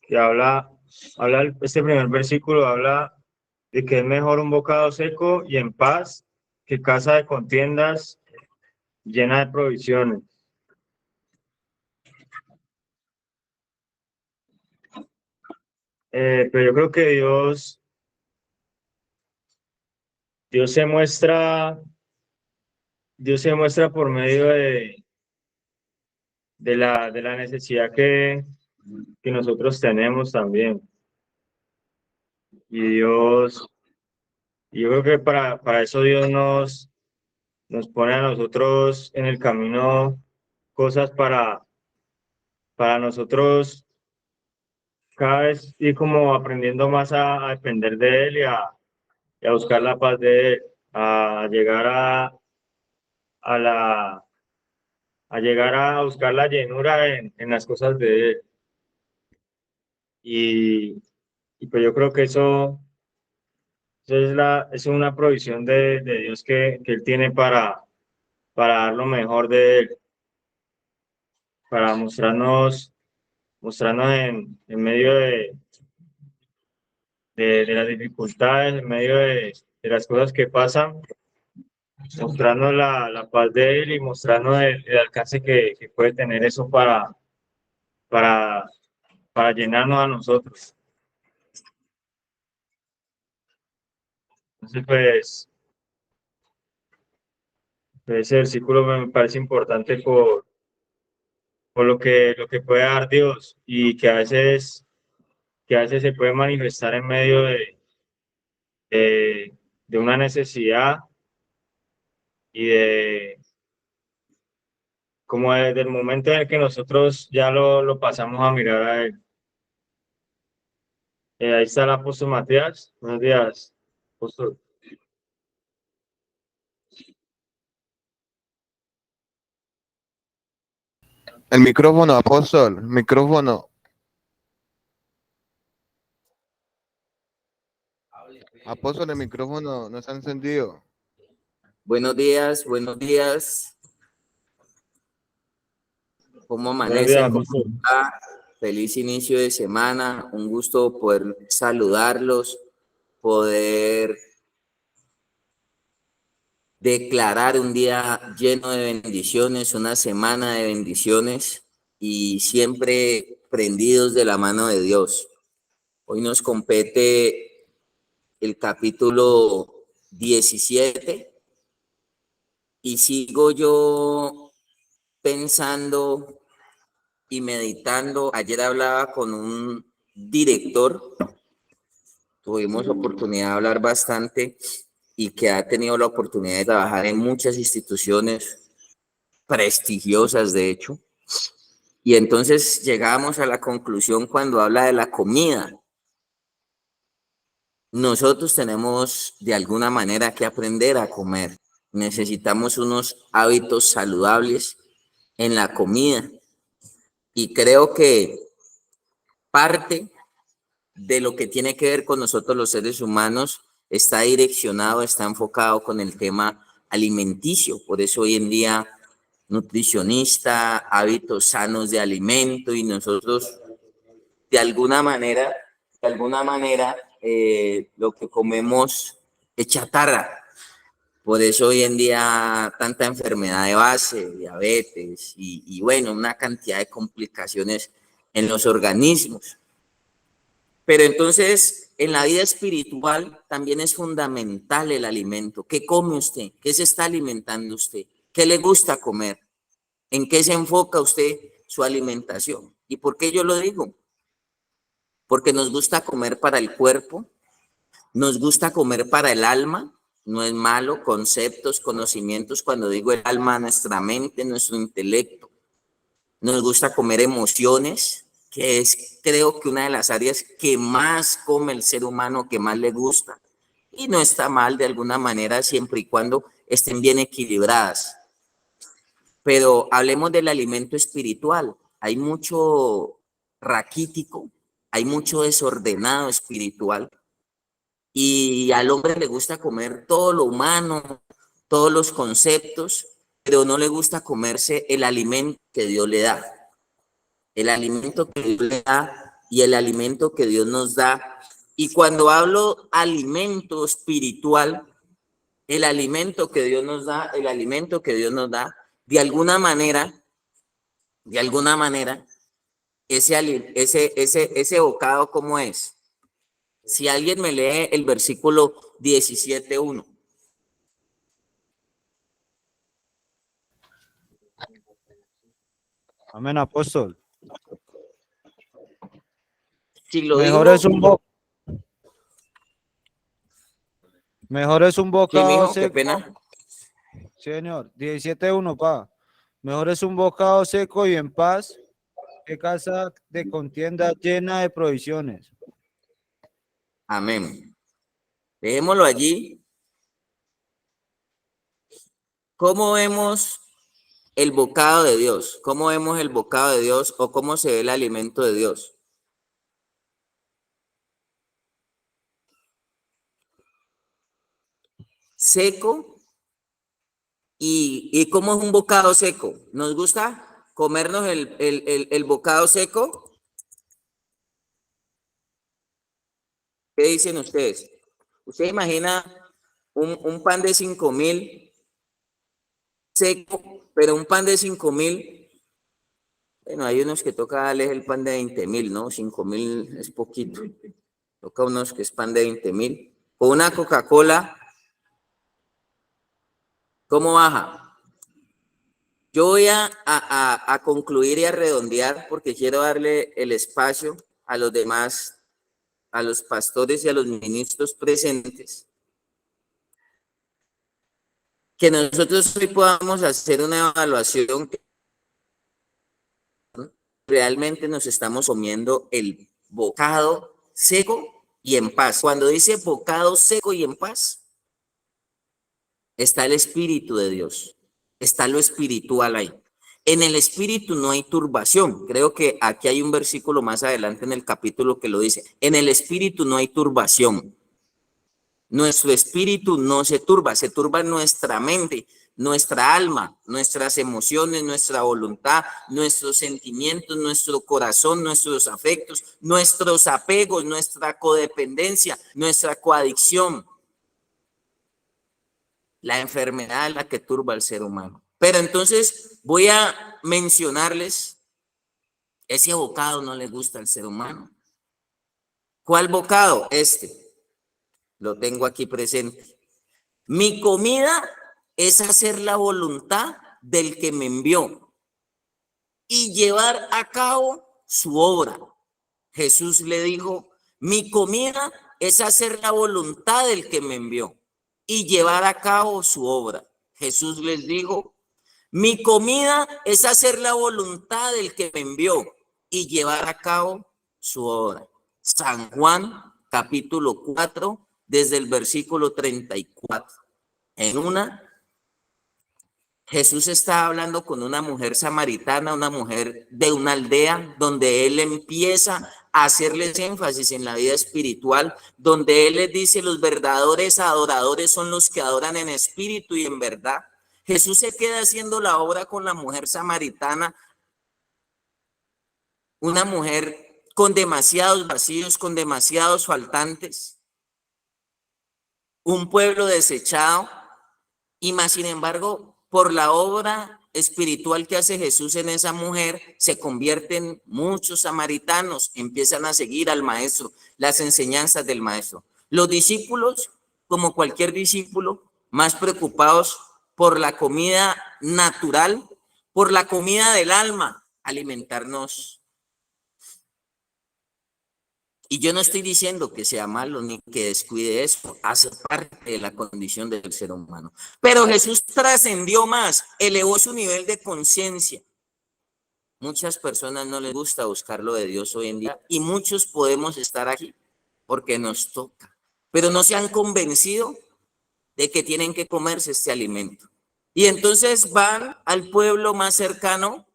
que este primer versículo habla de que es mejor un bocado seco y en paz que casa de contiendas llena de provisiones. Pero yo creo que Dios se muestra, Dios se muestra por medio de la necesidad que nosotros tenemos también. Y yo creo que para eso Dios nos pone a nosotros en el camino cosas para nosotros cada vez ir como aprendiendo más a depender de Él y a buscar la paz de Él, a llegar a la, a llegar a buscar la llenura en las cosas de Él. Y, y pues yo creo que eso es una provisión de Dios que Él tiene para dar lo mejor de Él, para mostrarnos en medio de las dificultades, en medio de las cosas que pasan, mostrarnos la paz de Él y mostrarnos el alcance que puede tener eso para, para llenarnos a nosotros. Entonces, pues ese versículo me parece importante por lo que puede dar Dios y que a veces se puede manifestar en medio de, de una necesidad y como desde el momento en el que nosotros ya lo pasamos a mirar a Él. Ahí está el apóstol Matías. Buenos días, apóstol. El micrófono, apóstol, micrófono. Apóstol, el micrófono no está encendido. Buenos días, buenos días. ¿Cómo Buenos días, amanecen? ¿Cómo apóstol. está? Feliz inicio de semana. Un gusto poder saludarlos, poder declarar un día lleno de bendiciones, una semana de bendiciones y siempre prendidos de la mano de Dios. Hoy nos compete el capítulo 17 y sigo yo pensando y meditando. Ayer hablaba con un director, tuvimos oportunidad de hablar bastante y que ha tenido la oportunidad de trabajar en muchas instituciones prestigiosas, de hecho. Y entonces llegamos a la conclusión cuando habla de la comida. Nosotros tenemos de alguna manera que aprender a comer. Necesitamos unos hábitos saludables en la comida. Y creo que parte de lo que tiene que ver con nosotros los seres humanos está direccionado, está enfocado con el tema alimenticio. Por eso hoy en día nutricionista, hábitos sanos de alimento y nosotros de alguna manera, lo que comemos es chatarra. Por eso hoy en día tanta enfermedad de base, diabetes y bueno, una cantidad de complicaciones en los organismos. Pero entonces, en la vida espiritual también es fundamental el alimento. ¿Qué come usted? ¿Qué se está alimentando usted? ¿Qué le gusta comer? ¿En qué se enfoca usted su alimentación? ¿Y por qué yo lo digo? Porque nos gusta comer para el cuerpo, nos gusta comer para el alma, no es malo, conceptos, conocimientos, cuando digo el alma, nuestra mente, nuestro intelecto. Nos gusta comer emociones, que es creo que una de las áreas que más come el ser humano, que más le gusta. Y no está mal de alguna manera siempre y cuando estén bien equilibradas. Pero hablemos del alimento espiritual. Hay mucho raquítico, hay mucho desordenado espiritual y al hombre le gusta comer todo lo humano, todos los conceptos, pero no le gusta comerse el alimento que Dios le da. el alimento que Dios le da y el alimento que Dios nos da. Y cuando hablo alimento espiritual, el alimento que Dios nos da, el alimento que Dios nos da, de alguna manera, ese bocado, ¿cómo es? Si alguien me lee el versículo 17:1. Amén, apóstol. Si lo Mejor digo, es un ¿qué, bocado mijo? Qué seco. pena. Señor, 17:1, pa. Mejor es un bocado seco y en paz que casa de contienda llena de provisiones. Amén. Dejémoslo allí. ¿Cómo vemos el bocado de Dios? ¿Cómo vemos el bocado de Dios o cómo se ve el alimento de Dios? Seco. ¿Y cómo es un bocado seco? ¿Nos gusta comernos el bocado seco? ¿Qué dicen ustedes? ¿Usted imagina un pan de 5.000 seco, pero un pan de 5.000? Bueno, hay unos que toca darles el pan de 20.000, ¿no? 5.000 es poquito. Toca unos que es pan de 20.000. Con una Coca-Cola, ¿cómo baja? Yo voy a concluir y a redondear porque quiero darle el espacio a los demás, a los pastores y a los ministros presentes, que nosotros hoy podamos hacer una evaluación que realmente nos estamos comiendo el bocado seco y en paz. Cuando dice bocado seco y en paz, está el Espíritu de Dios, está lo espiritual ahí. En el espíritu no hay turbación. Creo que aquí hay un versículo más adelante en el capítulo que lo dice. En el espíritu no hay turbación. Nuestro espíritu no se turba nuestra mente, nuestra alma, nuestras emociones, nuestra voluntad, nuestros sentimientos, nuestro corazón, nuestros afectos, nuestros apegos, nuestra codependencia, nuestra coadicción. La enfermedad es la que turba al ser humano. Pero entonces voy a mencionarles, ese bocado no le gusta al ser humano. ¿Cuál bocado? Lo tengo aquí presente. Mi comida es hacer la voluntad del que me envió y llevar a cabo su obra. Jesús le dijo, mi comida es hacer la voluntad del que me envió y llevar a cabo su obra. Jesús les dijo, mi comida es hacer la voluntad del que me envió y llevar a cabo su obra. San Juan, capítulo 4, desde el versículo 34. Jesús está hablando con una mujer samaritana, una mujer de una aldea, donde él empieza a hacerles énfasis en la vida espiritual, donde él les dice, los verdaderos adoradores son los que adoran en espíritu y en verdad. Jesús se queda haciendo la obra con la mujer samaritana, una mujer con demasiados vacíos, con demasiados faltantes, un pueblo desechado, y más sin embargo, por la obra espiritual que hace Jesús en esa mujer, se convierten muchos samaritanos, empiezan a seguir al maestro, las enseñanzas del maestro. Los discípulos, como cualquier discípulo, más preocupados por la comida natural, por la comida del alma, alimentarnos. Y yo no estoy diciendo que sea malo ni que descuide eso, hace parte de la condición del ser humano. Pero Jesús trascendió más, elevó su nivel de conciencia. Muchas personas no les gusta buscar lo de Dios hoy en día y muchos podemos estar aquí porque nos toca, pero no se han convencido de que tienen que comerse este alimento. Y entonces van al pueblo más cercano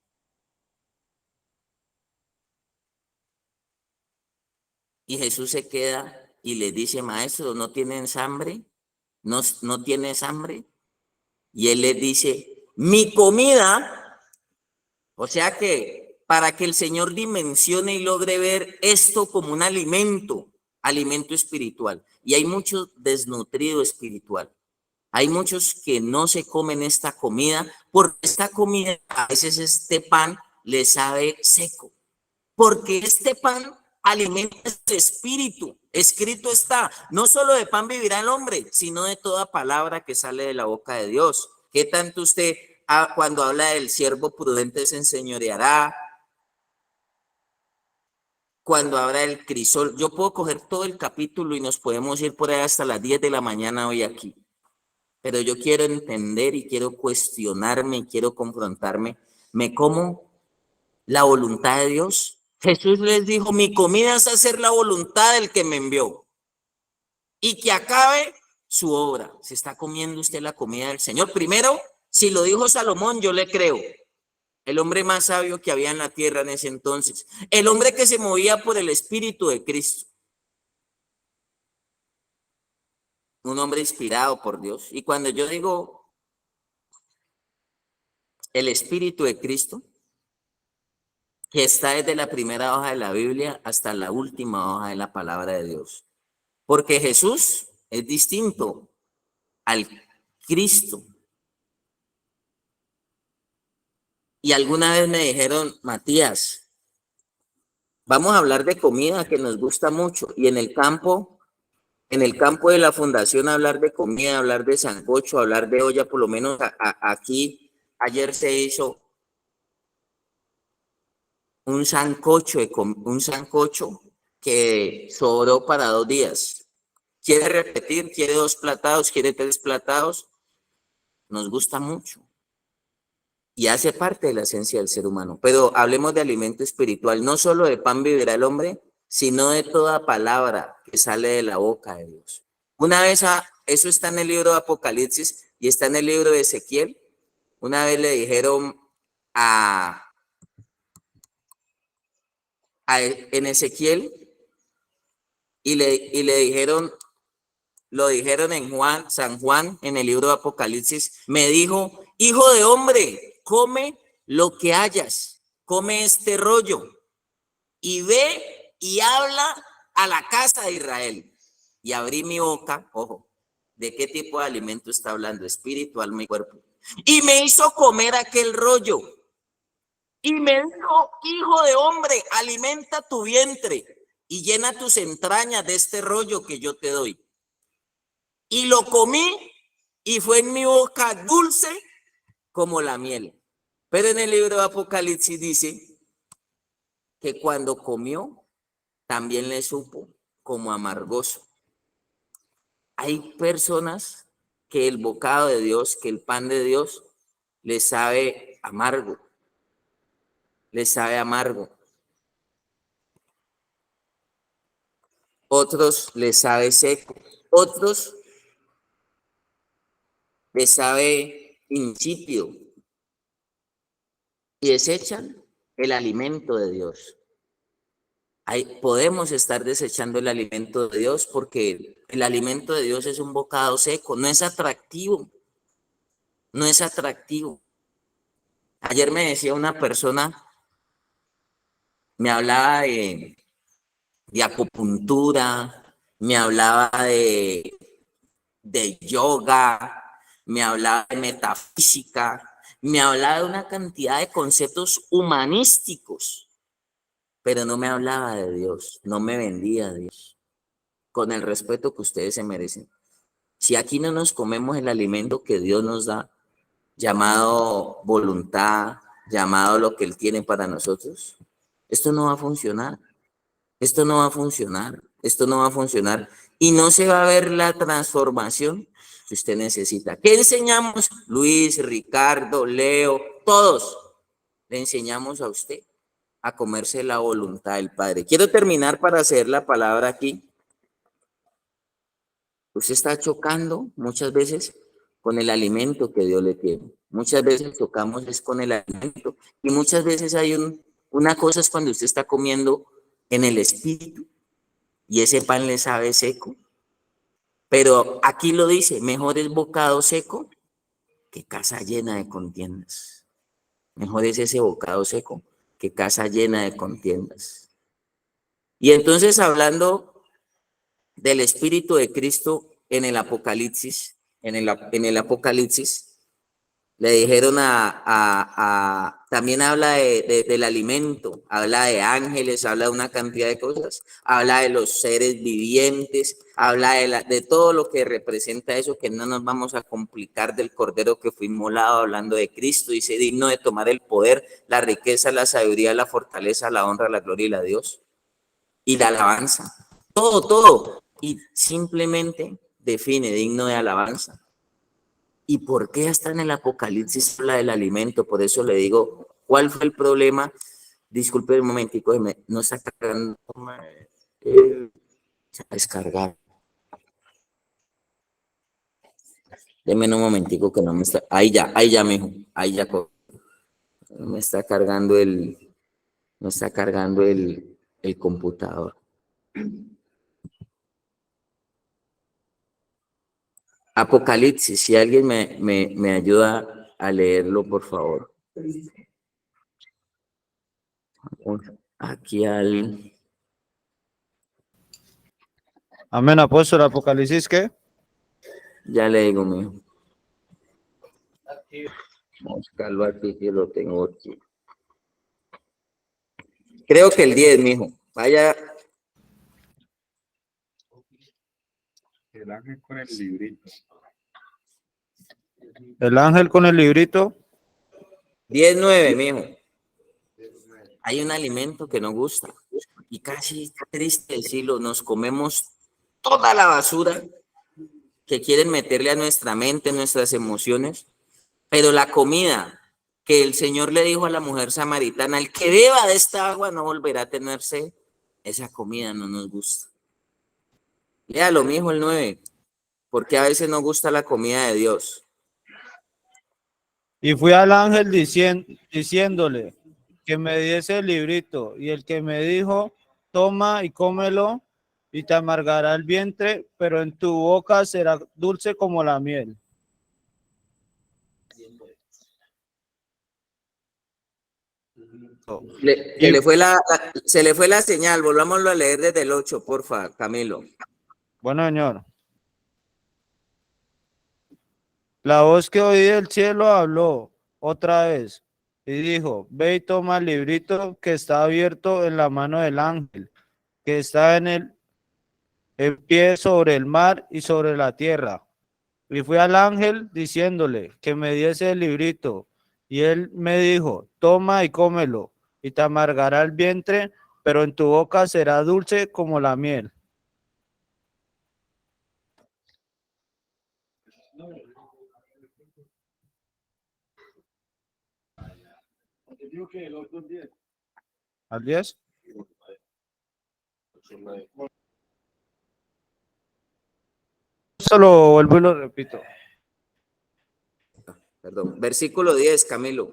y Jesús se queda y les dice, maestro, ¿no tienen hambre? ¿No tienes hambre? Y él les dice, mi comida, o sea que para que el Señor dimensione y logre ver esto como un alimento espiritual. Y hay mucho desnutrido espiritual. Hay muchos que no se comen esta comida, porque esta comida, a veces este pan les sabe seco, porque este pan alimenta su espíritu. Escrito está, no solo de pan vivirá el hombre, sino de toda palabra que sale de la boca de Dios. ¿Qué tanto usted cuando habla del siervo prudente se enseñoreará? Cuando habla del crisol, yo puedo coger todo el capítulo y nos podemos ir por ahí hasta las 10 de la mañana hoy aquí. Pero yo quiero entender y quiero cuestionarme y quiero confrontarme. ¿Me como la voluntad de Dios? Jesús les dijo, mi comida es hacer la voluntad del que me envió y que acabe su obra. ¿Se está comiendo usted la comida del Señor? Primero, si lo dijo Salomón, yo le creo. El hombre más sabio que había en la tierra en ese entonces. El hombre que se movía por el Espíritu de Cristo. Un hombre inspirado por Dios. Y cuando yo digo el Espíritu de Cristo, que está desde la primera hoja de la Biblia hasta la última hoja de la palabra de Dios. Porque Jesús es distinto al Cristo. Y alguna vez me dijeron, Matías, vamos a hablar de comida que nos gusta mucho. Y en el campo de la fundación, hablar de comida, hablar de sancocho, hablar de olla, por lo menos aquí, ayer se hizo un sancocho que sobró para 2 días. ¿Quiere repetir? ¿Quiere 2 platados? ¿Quiere 3 platados? Nos gusta mucho. Y hace parte de la esencia del ser humano. Pero hablemos de alimento espiritual. No solo de pan vivirá el hombre, sino de toda palabra que sale de la boca de Dios. Una vez, eso está en el libro de Apocalipsis y está en el libro de Ezequiel. Una vez le dijeron en Ezequiel y le dijeron, lo dijeron en San Juan, en el libro de Apocalipsis, me dijo, hijo de hombre, come lo que hayas, come este rollo y ve y habla a la casa de Israel. Y abrí mi boca, ojo, ¿de qué tipo de alimento está hablando? Espíritu, alma y cuerpo. Y me hizo comer aquel rollo. Y me dijo, hijo de hombre, alimenta tu vientre y llena tus entrañas de este rollo que yo te doy. Y lo comí y fue en mi boca dulce como la miel. Pero en el libro de Apocalipsis dice que cuando comió, también le supo como amargoso. Hay personas que el bocado de Dios, que el pan de Dios, les sabe amargo. Les sabe amargo. Otros les sabe seco. Otros les sabe insípido. Y desechan el alimento de Dios. Podemos estar desechando el alimento de Dios porque el alimento de Dios es un bocado seco, no es atractivo, no es atractivo. Ayer me decía una persona, me hablaba de acupuntura, me hablaba de yoga, me hablaba de metafísica, me hablaba de una cantidad de conceptos humanísticos. Pero no me hablaba de Dios, no me vendía a Dios, con el respeto que ustedes se merecen. Si aquí no nos comemos el alimento que Dios nos da, llamado voluntad, llamado lo que Él tiene para nosotros, esto no va a funcionar, esto no va a funcionar, esto no va a funcionar y no se va a ver la transformación que usted necesita. ¿Qué enseñamos? Luis, Ricardo, Leo, todos le enseñamos a usted a comerse la voluntad del Padre. Quiero terminar para hacer la palabra aquí. Usted está chocando muchas veces con el alimento que Dios le tiene. Muchas veces chocamos es con el alimento y muchas veces hay una cosa es cuando usted está comiendo en el espíritu y ese pan le sabe seco. Pero aquí lo dice, mejor es bocado seco que casa llena de contiendas. Mejor es ese bocado seco que casa llena de contiendas. Y entonces, hablando del Espíritu de Cristo en el Apocalipsis, le dijeron también habla del alimento, habla de ángeles, habla de una cantidad de cosas, habla de los seres vivientes, habla de todo lo que representa eso, que no nos vamos a complicar, del Cordero que fue inmolado, hablando de Cristo, dice, digno de tomar el poder, la riqueza, la sabiduría, la fortaleza, la honra, la gloria y la Dios, y la alabanza, todo, y simplemente define digno de alabanza. ¿Y por qué hasta en el Apocalipsis habla del alimento? Por eso le digo, ¿cuál fue el problema? Disculpe un momentico, no está cargando, se va a descargar. Deme un momentico que no me está, ahí ya, mijo, ahí ya, no me está cargando el computador. Apocalipsis, si alguien me ayuda a leerlo, por favor. Aquí Amén, apóstol. Apocalipsis, ¿qué? ya le digo, mijo. Vamos a buscarlo aquí, que lo tengo aquí. Creo que el 10, mijo. Vaya. El ángel con el librito. El ángel con el librito. 10:9, mijo. Hay un alimento que nos gusta y casi triste decirlo, nos comemos toda la basura que quieren meterle a nuestra mente, nuestras emociones, pero la comida que el Señor le dijo a la mujer samaritana, el que beba de esta agua no volverá a tener sed, esa comida no nos gusta. Léalo, mijo, el 9, porque a veces nos gusta la comida de Dios. Y fui al ángel diciéndole que me diese el librito, y el que me dijo, toma y cómelo, y te amargará el vientre, pero en tu boca será dulce como la miel. Se le fue la señal, volvámoslo a leer desde el 8, porfa, Camilo. Bueno, señor. La voz que oí del cielo habló otra vez y dijo, ve y toma el librito que está abierto en la mano del ángel, que está en pie sobre el mar y sobre la tierra. Y fui al ángel diciéndole que me diese el librito, y él me dijo, toma y cómelo, y te amargará el vientre, pero en tu boca será dulce como la miel. ¿Al 10? Solo vuelvo y lo repito. Perdón, versículo 10, Camilo.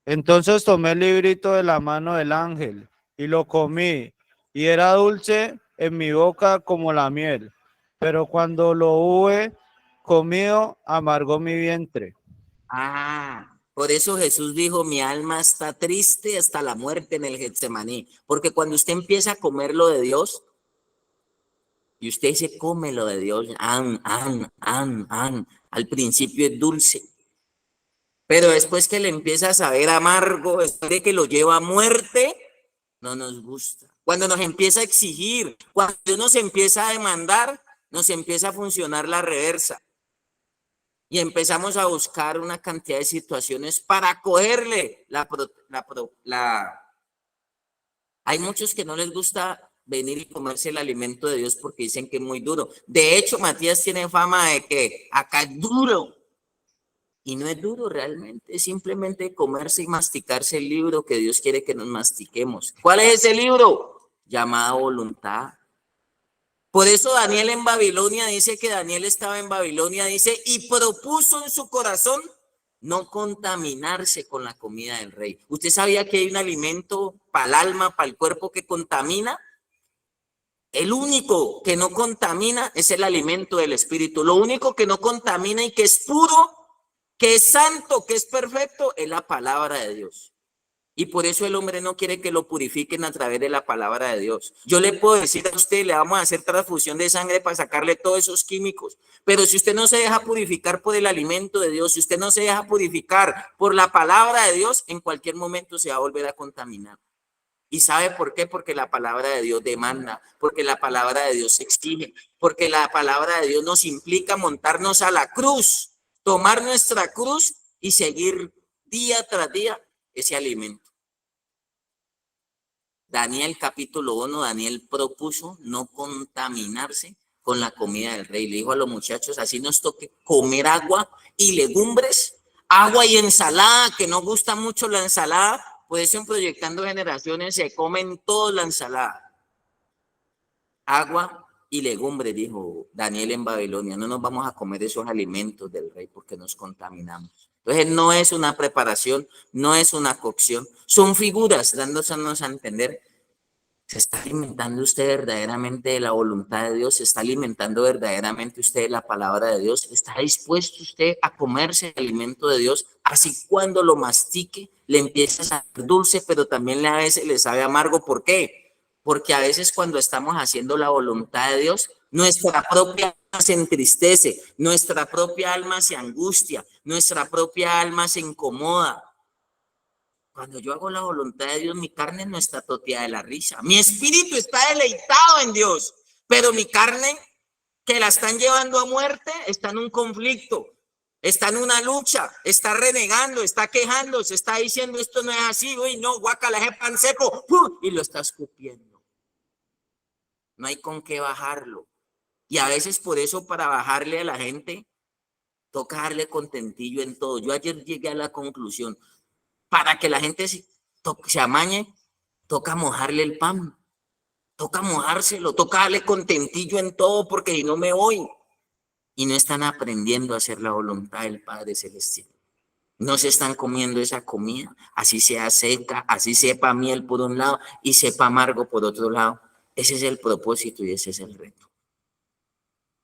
Entonces tomé el librito de la mano del ángel y lo comí, y era dulce en mi boca como la miel, pero cuando lo hube comido, amargó mi vientre. Por eso Jesús dijo, mi alma está triste hasta la muerte en el Getsemaní, porque cuando usted empieza a comer lo de Dios, y usted dice, come lo de Dios, al principio es dulce, pero después que le empieza a saber amargo, después de que lo lleva a muerte, no nos gusta. Cuando nos empieza a exigir, cuando nos empieza a demandar, nos empieza a funcionar la reversa. Y empezamos a buscar una cantidad de situaciones para cogerle Hay muchos que no les gusta venir y comerse el alimento de Dios porque dicen que es muy duro. De hecho, Matías tiene fama de que acá es duro. Y no es duro realmente, es simplemente comerse y masticarse el libro que Dios quiere que nos mastiquemos. ¿Cuál es ese libro? Llamado voluntad. Por eso Daniel en Babilonia dice que Daniel estaba en Babilonia, dice, y propuso en su corazón no contaminarse con la comida del rey. ¿Usted sabía que hay un alimento para el alma, para el cuerpo que contamina? El único que no contamina es el alimento del espíritu. Lo único que no contamina y que es puro, que es santo, que es perfecto, es la palabra de Dios. Y por eso el hombre no quiere que lo purifiquen a través de la palabra de Dios. Yo le puedo decir a usted, le vamos a hacer transfusión de sangre para sacarle todos esos químicos. Pero si usted no se deja purificar por el alimento de Dios, si usted no se deja purificar por la palabra de Dios, en cualquier momento se va a volver a contaminar. ¿Y sabe por qué? Porque la palabra de Dios demanda, porque la palabra de Dios exige, porque la palabra de Dios nos implica montarnos a la cruz, tomar nuestra cruz y seguir día tras día ese alimento. Daniel capítulo 1, Daniel propuso no contaminarse con la comida del rey. Le dijo a los muchachos, así nos toque comer agua y legumbres, agua y ensalada, que no gusta mucho la ensalada, por eso en Proyectando Generaciones se comen toda la ensalada. Agua y legumbres, dijo Daniel en Babilonia, no nos vamos a comer esos alimentos del rey porque nos contaminamos. Entonces no es una preparación, no es una cocción, son figuras dándonos a entender. ¿Se está alimentando usted verdaderamente de la voluntad de Dios? ¿Se está alimentando verdaderamente usted de la palabra de Dios? ¿Está dispuesto usted a comerse el alimento de Dios? Así cuando lo mastique, le empieza a saber dulce, pero también a veces le sabe amargo. ¿Por qué? Porque a veces cuando estamos haciendo la voluntad de Dios, nuestra propia alma se entristece, nuestra propia alma se angustia, nuestra propia alma se incomoda. Cuando yo hago la voluntad de Dios, mi carne no está toteada de la risa. Mi espíritu está deleitado en Dios, pero mi carne, que la están llevando a muerte, está en un conflicto, está en una lucha, está renegando, está quejándose, está diciendo esto no es así, uy, no, guácala, ese pan seco, y lo está escupiendo. No hay con qué bajarlo. Y a veces por eso, para bajarle a la gente, toca darle contentillo en todo. Yo ayer llegué a la conclusión, para que la gente se amañe, toca mojarle el pan, toca mojárselo, toca darle contentillo en todo, porque si no me voy. Y no están aprendiendo a hacer la voluntad del Padre Celestial. No se están comiendo esa comida, así sea seca, así sepa miel por un lado y sepa amargo por otro lado. Ese es el propósito y ese es el reto.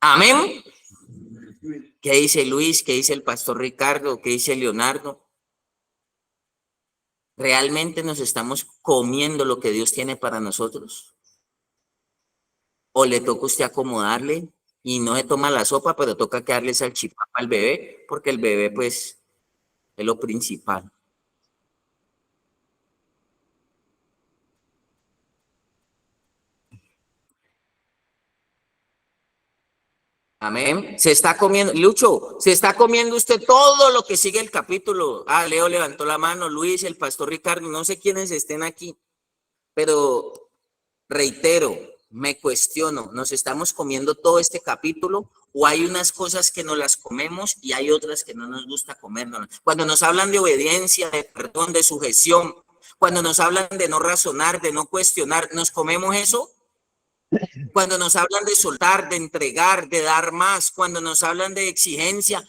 Amén. ¿Qué dice Luis? ¿Qué dice el pastor Ricardo? ¿Qué dice Leonardo? ¿Realmente nos estamos comiendo lo que Dios tiene para nosotros? ¿O le toca a usted acomodarle y no se toma la sopa, pero toca que darle salchipapa al bebé? Porque el bebé, pues, es lo principal. Amén. Se está comiendo, Lucho, se está comiendo usted todo lo que sigue el capítulo. Ah, Leo levantó la mano, Luis, el pastor Ricardo, no sé quiénes estén aquí, pero reitero, me cuestiono, ¿nos estamos comiendo todo este capítulo o hay unas cosas que nos las comemos y hay otras que no nos gusta comernos? Cuando nos hablan de obediencia, de perdón, de sujeción, cuando nos hablan de no razonar, de no cuestionar, ¿nos comemos eso? Cuando nos hablan de soltar, de entregar, de dar más, cuando nos hablan de exigencia,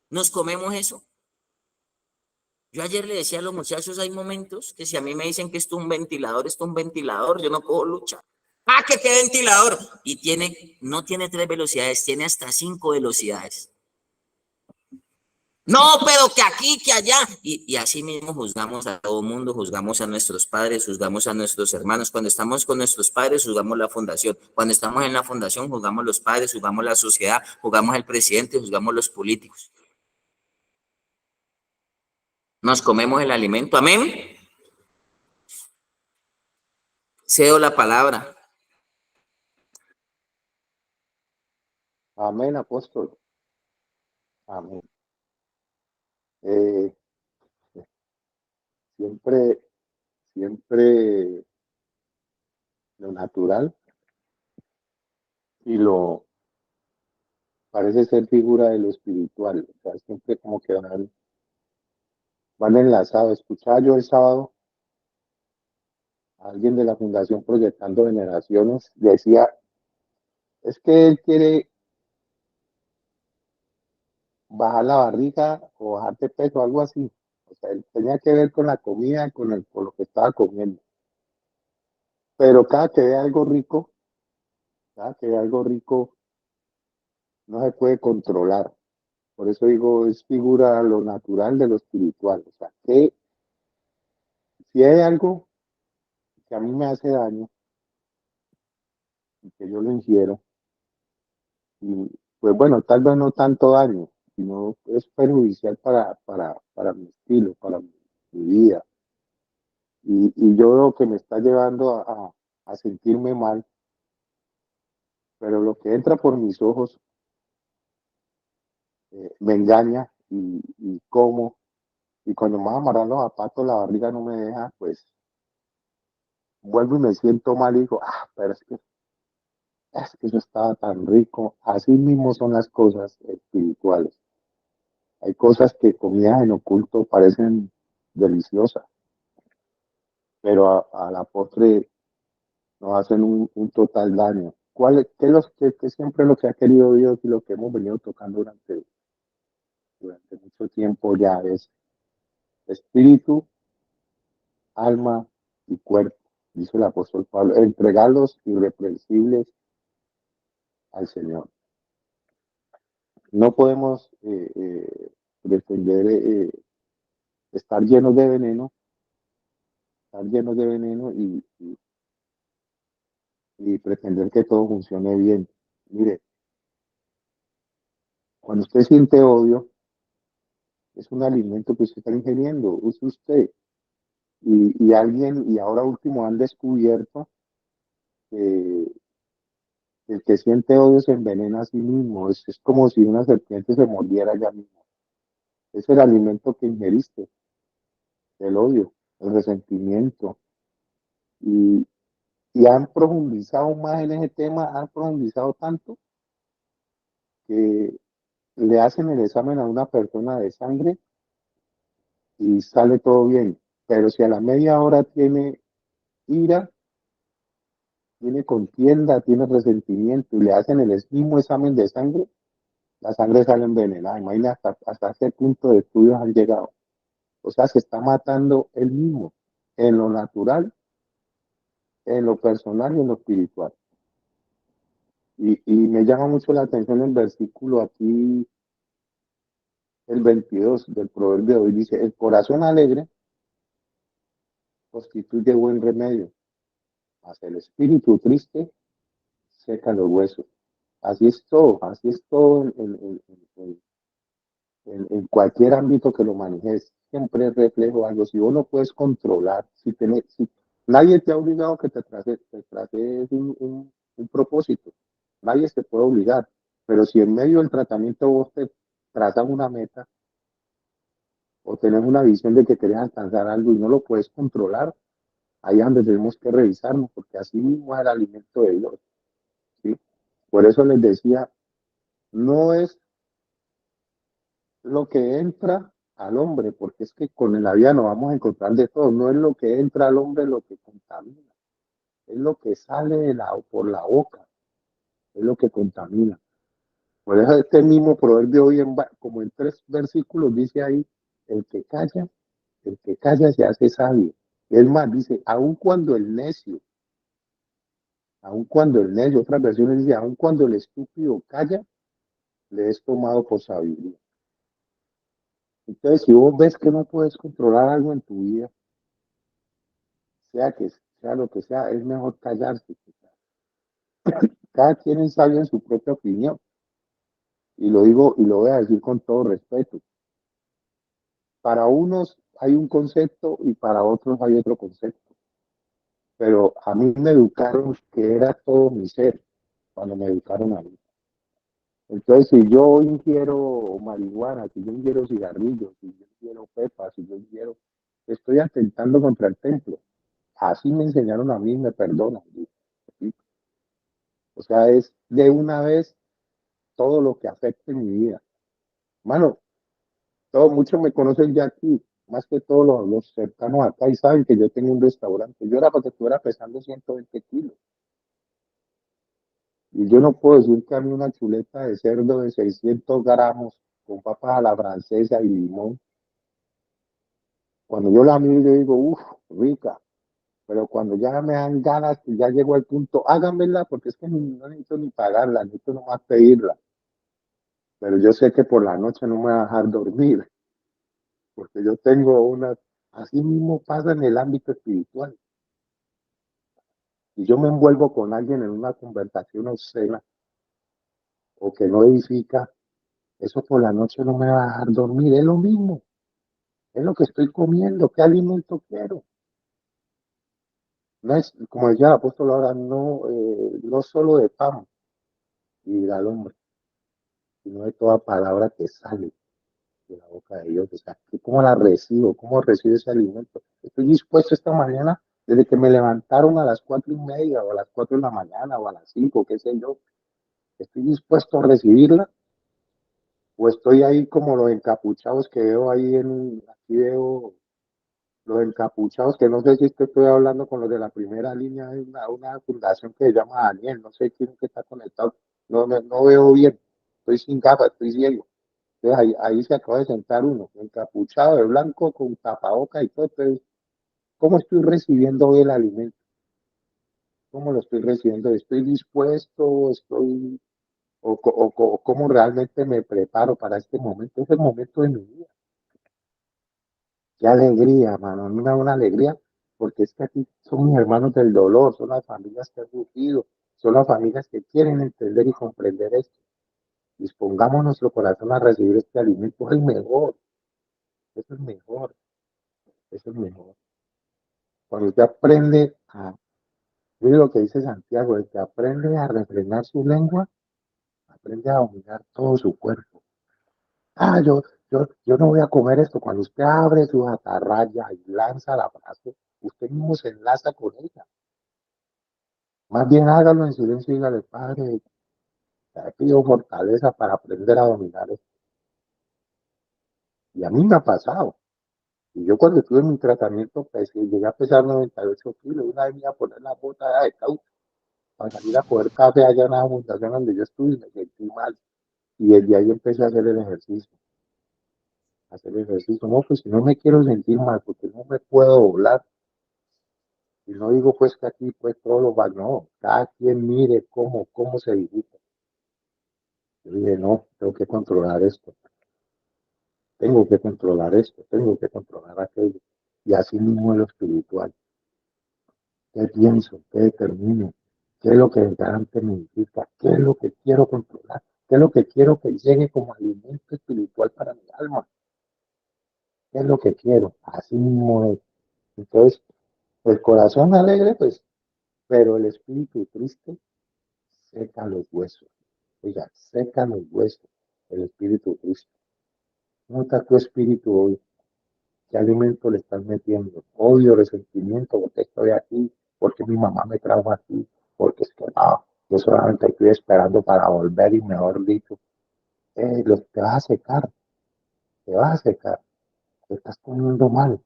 ¿nos comemos eso? Yo ayer le decía a los muchachos, hay momentos que si a mí me dicen que esto es un ventilador, esto es un ventilador, yo no puedo luchar. Ah, que qué ventilador. Y no tiene 3 velocidades, tiene hasta 5 velocidades. No, pero que aquí, que allá. Y así mismo juzgamos a todo mundo, juzgamos a nuestros padres, juzgamos a nuestros hermanos. Cuando estamos con nuestros padres, juzgamos la fundación. Cuando estamos en la fundación, juzgamos los padres, juzgamos la sociedad, juzgamos al presidente, juzgamos los políticos. Nos comemos el alimento. Amén. Cedo la palabra. Amén, apóstol. Amén. Eh, siempre lo natural y lo parece ser figura de lo espiritual. O sea, siempre como que van enlazados. Escuchaba yo el sábado a alguien de la Fundación Proyectando Generaciones, decía, es que él quiere bajar la barriga o bajar de peso, algo así. O sea, él tenía que ver con la comida, con lo que estaba comiendo. Pero cada que ve algo rico, no se puede controlar. Por eso digo, es figura lo natural de lo espiritual. O sea, que Si hay algo que a mí me hace daño y que yo lo ingiero, y pues bueno, tal vez no tanto daño, sino es perjudicial para mi estilo, para mi vida. Y yo veo que me está llevando a sentirme mal, pero lo que entra por mis ojos me engaña y como, y cuando me voy a amarrar los zapatos, la barriga no me deja, pues vuelvo y me siento mal y digo, pero es que eso estaba tan rico. Así mismo son las cosas espirituales. Hay cosas que comidas en oculto parecen deliciosas, pero a la postre nos hacen un total daño. ¿Qué siempre lo que ha querido Dios y lo que hemos venido tocando durante mucho tiempo ya es espíritu, alma y cuerpo? Dice el apóstol Pablo, entregarlos irreprensibles al Señor. No podemos pretender estar llenos de veneno, estar llenos de veneno y pretender que todo funcione bien. Mire, cuando usted siente odio, es un alimento que usted está ingiriendo, es usted. Y ahora último han descubierto que el que siente odio se envenena a sí mismo. Es como si una serpiente se mordiera ya mismo. Es el alimento que ingeriste, el odio, el resentimiento. Y, y han profundizado más en ese tema, han profundizado tanto que le hacen el examen a una persona de sangre y sale todo bien. Pero si a la media hora tiene ira, tiene contienda, tiene resentimiento y le hacen el mismo examen de sangre, la sangre sale envenenada. Imagínate hasta ese punto de estudios han llegado. O sea, se está matando él mismo en lo natural, en lo personal y en lo espiritual. Y me llama mucho la atención el versículo aquí, el 22 del proverbio de hoy, dice, el corazón alegre constituye buen remedio, mas el espíritu triste seca los huesos. Así es todo en cualquier ámbito que lo manejes, siempre es reflejo de algo. Si vos no puedes controlar, si nadie te ha obligado a que te traces un propósito, nadie te puede obligar, pero si en medio del tratamiento vos te trazas una meta o tenés una visión de que querés alcanzar algo y no lo puedes controlar, ahí es donde tenemos que revisarnos, porque así mismo es el alimento de Dios, ¿sí? Por eso les decía, no es lo que entra al hombre, porque es que con la vida nos vamos a encontrar de todo, no es lo que entra al hombre lo que contamina, es lo que sale por la boca, es lo que contamina. Por eso este mismo proverbio hoy como en 3 versículos dice ahí, el que calla, el que calla se hace sabio. Es más, dice, aun cuando el necio, otras versiones dice, aun cuando el estúpido calla, le es tomado por sabiduría. Entonces, si vos ves que no puedes controlar algo en tu vida, sea lo que sea, es mejor callarse. Cada quien es sabio en su propia opinión. Y lo digo y lo voy a decir con todo respeto. Para unos hay un concepto y para otros hay otro concepto. Pero a mí me educaron que era todo mi ser cuando me educaron a mí. Entonces, si yo ingiero marihuana, si yo ingiero cigarrillos, si yo ingiero pepa, si yo ingiero, estoy atentando contra el templo. Así me enseñaron a mí, me perdonan. ¿Sí? O sea, es de una vez todo lo que afecte mi vida. Mano, muchos me conocen ya aquí, más que todos los cercanos acá y saben que yo tengo un restaurante. Yo era para que estuviera pesando 120 kilos. Y yo no puedo decir que a mí una chuleta de cerdo de 600 gramos con papas a la francesa y limón, cuando yo la miro yo digo, uff, rica. Pero cuando ya me dan ganas, que ya llego al punto, háganmela porque es que no necesito ni pagarla, necesito nomás pedirla. Pero yo sé que por la noche no me va a dejar dormir, porque yo tengo Así mismo pasa en el ámbito espiritual. Si yo me envuelvo con alguien en una conversación obscena o que no edifica, eso por la noche no me va a dejar dormir. Es lo mismo, es lo que estoy comiendo, qué alimento quiero. No es, como decía el apóstol ahora, no solo de pan y al hombre, sino de toda palabra que sale de la boca de Dios. O sea, ¿cómo la recibo? ¿Cómo recibo ese alimento? Estoy dispuesto esta mañana, desde que me levantaron a las 4:30 o a las 4 de la mañana o a las 5, qué sé yo, estoy dispuesto a recibirla o estoy ahí como los encapuchados que veo ahí aquí veo los encapuchados, que no sé si estoy hablando con los de la primera línea de una fundación que se llama Daniel, no sé quién que está conectado, no veo bien, estoy sin gafas, estoy ciego. Entonces ahí se acaba de sentar uno, encapuchado de blanco, con tapaboca y todo. Entonces, ¿cómo estoy recibiendo hoy el alimento? ¿Cómo lo estoy recibiendo? ¿Estoy dispuesto? ¿O cómo realmente me preparo para este momento? Es el momento de mi vida. Qué alegría, mano. A mí me da una alegría porque es que aquí son mis hermanos del dolor, son las familias que han sufrido, son las familias que quieren entender y comprender esto. Dispongamos nuestro corazón a recibir este alimento. Es el mejor, es el mejor, es el mejor. Cuando usted aprende mire lo que dice Santiago, el que aprende a refrenar su lengua, aprende a dominar todo su cuerpo. Ah, yo no voy a comer esto. Cuando usted abre su atarraya y lanza la frase, usted mismo se enlaza con ella. Más bien hágalo en silencio y dígale, Padre, te pido fortaleza para aprender a dominar esto. Y a mí me ha pasado. Y yo cuando estuve en mi tratamiento, pues, llegué a pesar 98 kilos. Una vez me iba a poner la bota de caucho para salir a coger café allá en la fundación donde yo estuve y me sentí mal. Y desde ahí empecé a hacer el ejercicio. Hacer el ejercicio. No, pues si no me quiero sentir mal, porque no me puedo doblar. Y no digo pues que aquí pues todos los va, no, cada quien mire cómo se dibuja. Yo dije, no, tengo que controlar esto, tengo que controlar esto, tengo que controlar aquello. Y así mismo en lo espiritual. ¿Qué pienso? ¿Qué determino? ¿Qué es lo que verdaderamente me indica? ¿Qué es lo que quiero controlar? ¿Qué es lo que quiero que llegue como alimento espiritual para mi alma? ¿Qué es lo que quiero? Así mismo es. Entonces, el corazón alegre, pues, pero el espíritu triste seca los huesos. Oiga, seca los huesos, el espíritu triste. ¿Cómo está tu espíritu hoy? ¿Qué alimento le estás metiendo? Odio, resentimiento, porque estoy aquí, porque mi mamá me trajo aquí, porque es que no, yo solamente estoy esperando para volver y mejor dicho, te vas a secar, te vas a secar, te estás comiendo mal,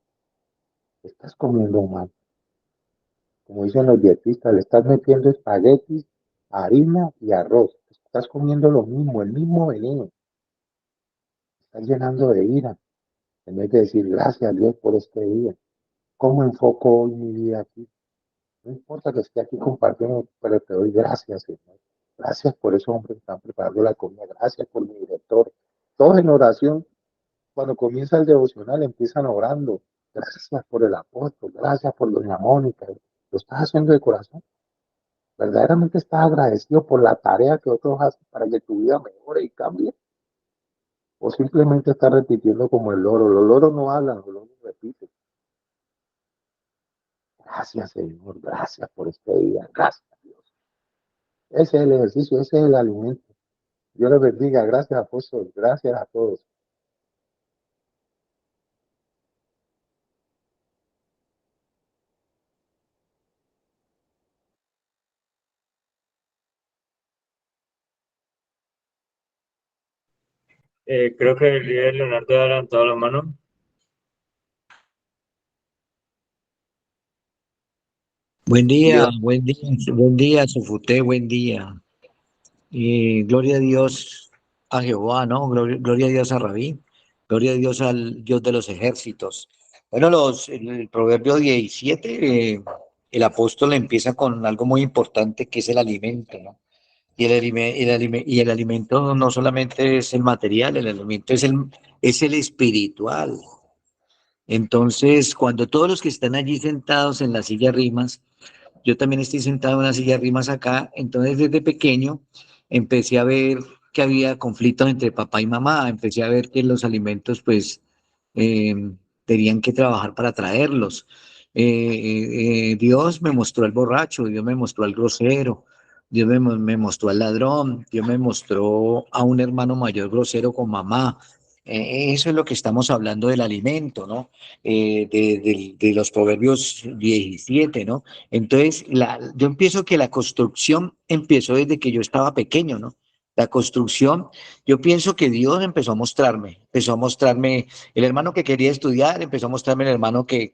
te estás comiendo mal. Como dicen los dietistas, le estás metiendo espaguetis, harina y arroz. Estás comiendo lo mismo, el mismo veneno. Estás llenando de ira. En vez de decir gracias a Dios por este día. ¿Cómo enfoco hoy mi vida aquí? No importa que esté aquí compartiendo, pero te doy gracias, Señor. Gracias por esos hombres que están preparando la comida. Gracias por mi director. Todos en oración, cuando comienza el devocional, empiezan orando. Gracias por el apóstol. Gracias por doña Mónica. Lo estás haciendo de corazón. ¿Verdaderamente estás agradecido por la tarea que otros hacen para que tu vida mejore y cambie? ¿O simplemente estás repitiendo como el loro? Los loros no hablan, los loros repiten. Gracias, Señor. Gracias por este día. Gracias, Dios. Ese es el ejercicio, ese es el alimento. Dios les bendiga. Gracias, apóstol. Gracias a todos. Creo que el líder Leonardo ha levantado la mano. Dios, Buen día, Sofute, buen día. Gloria a Dios a Jehová, ¿no? Gloria a Dios a Rabí, gloria a Dios al Dios de los ejércitos. Bueno, el Proverbio 17, el apóstol empieza con algo muy importante que es el alimento, ¿no? Y el alimento no solamente es el material, el alimento es el espiritual. Entonces, cuando todos los que están allí sentados en la silla rimas, yo también estoy sentado en una silla rimas acá, entonces desde pequeño empecé a ver que había conflictos entre papá y mamá, empecé a ver que los alimentos pues eh, tenían que trabajar para traerlos. Dios me mostró al borracho, Dios me mostró al grosero, me mostró al ladrón, Dios me mostró a un hermano mayor grosero con mamá. Eso es lo que estamos hablando del alimento, ¿no? De los Proverbios 17, ¿no? Entonces, yo empiezo que la construcción empezó desde que yo estaba pequeño, ¿no? La construcción, yo pienso que Dios empezó a mostrarme el hermano que quería estudiar, empezó a mostrarme el hermano que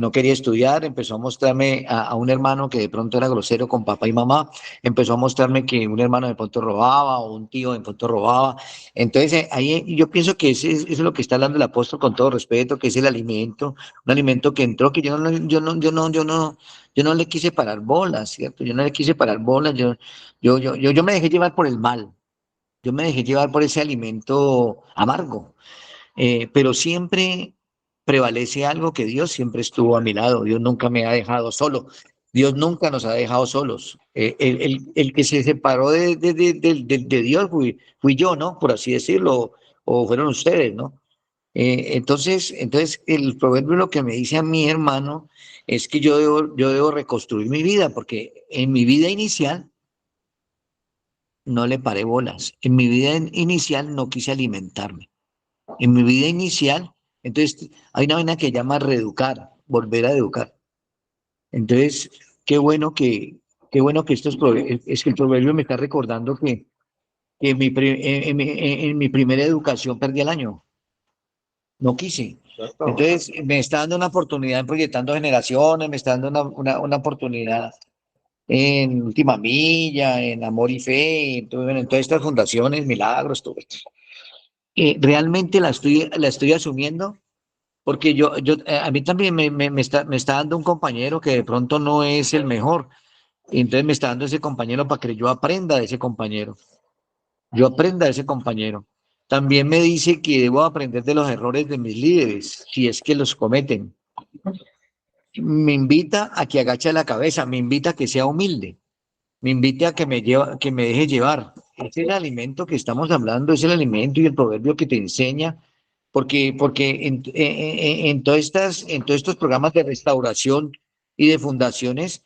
no quería estudiar, empezó a mostrarme a un hermano que de pronto era grosero con papá y mamá, empezó a mostrarme que un hermano de pronto robaba o un tío de pronto robaba. Entonces, ahí yo pienso que eso es lo que está hablando el apóstol con todo respeto, que es el alimento, un alimento que entró, que yo no le quise parar bolas, ¿cierto? Yo no le quise parar bolas, yo me dejé llevar por el mal, yo me dejé llevar por ese alimento amargo, pero siempre prevalece algo, que Dios siempre estuvo a mi lado, Dios nunca me ha dejado solo, Dios nunca nos ha dejado solos. El que se separó de Dios fui yo, ¿no? Por así decirlo, o fueron ustedes, ¿no? Entonces el proverbio lo que me dice a mi hermano es que yo debo reconstruir mi vida, porque en mi vida inicial no le paré bolas, en mi vida inicial no quise alimentarme. En mi vida inicial, entonces hay una vaina que llama reeducar, volver a educar. Entonces, qué bueno que es que el proverbio me está recordando que en mi primera educación perdí el año, no quise. Entonces, me está dando una oportunidad en Proyectando Generaciones, me está dando una oportunidad en Última Milla, en Amor y Fe, en todas estas fundaciones, Milagros, todo esto. Realmente la estoy asumiendo. Porque a mí también me está dando un compañero que de pronto no es el mejor. Y entonces me está dando ese compañero para que yo aprenda de ese compañero. Yo aprenda de ese compañero. También me dice que debo aprender de los errores de mis líderes, si es que los cometen. Me invita a que agache la cabeza, me invita a que sea humilde, me invita a que me deje llevar. Es el alimento que estamos hablando, es el alimento y el proverbio que te enseña, porque en todos estos programas de restauración y de fundaciones,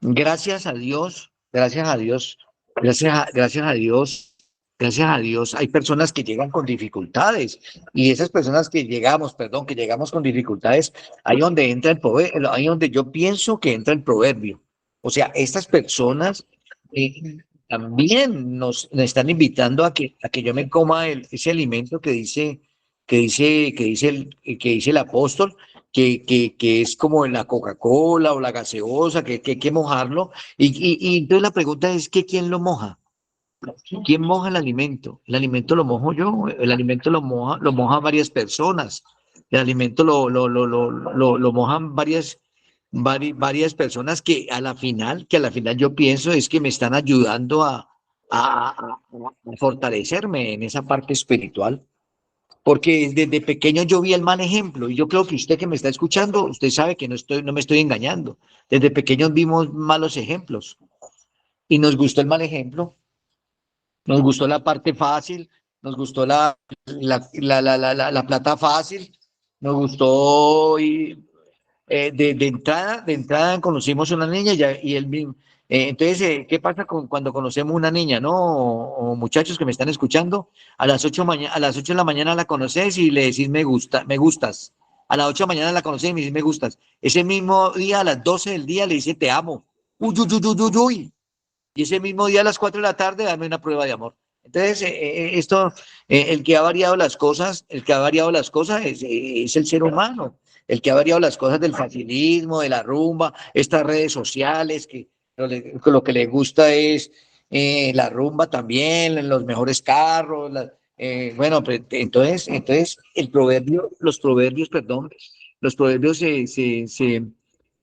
gracias a Dios, gracias a Dios, gracias a Dios, gracias a Dios, hay personas que llegan con dificultades, y esas personas que llegamos, perdón, que llegamos con dificultades, ahí donde entra el proverbio, ahí donde yo pienso que entra el proverbio. O sea, estas personas también nos están invitando a que yo me coma ese alimento que dice el apóstol, que es como en la Coca-Cola o la gaseosa, que hay que mojarlo. Y entonces la pregunta es que ¿quién lo moja? ¿Quién moja el alimento? El alimento lo mojo yo, el alimento lo moja varias personas, el alimento lo mojan varias personas que a la final yo pienso es que me están ayudando a fortalecerme en esa parte espiritual, porque desde pequeño yo vi el mal ejemplo, y yo creo que usted que me está escuchando, usted sabe que no me estoy engañando. Desde pequeños vimos malos ejemplos y nos gustó el mal ejemplo. Nos gustó la parte fácil, nos gustó la plata fácil, nos gustó de entrada conocimos una niña y él mismo. Entonces, ¿qué pasa cuando conocemos una niña, no? O muchachos que me están escuchando, a las 8 de la mañana la conoces y le decís me gustas. A las 8 de la mañana la conoces y me dices me gustas. Ese mismo día, a las 12 del día, le dice te amo. Uy, uy, uy, uy, uy, uy. Y ese mismo día a las 4 de la tarde dame una prueba de amor. Entonces, el que ha variado las cosas, es el ser humano, el que ha variado las cosas del facilismo, de la rumba, estas redes sociales, que lo que le gusta es la rumba también, los mejores carros, bueno, pues, entonces los proverbios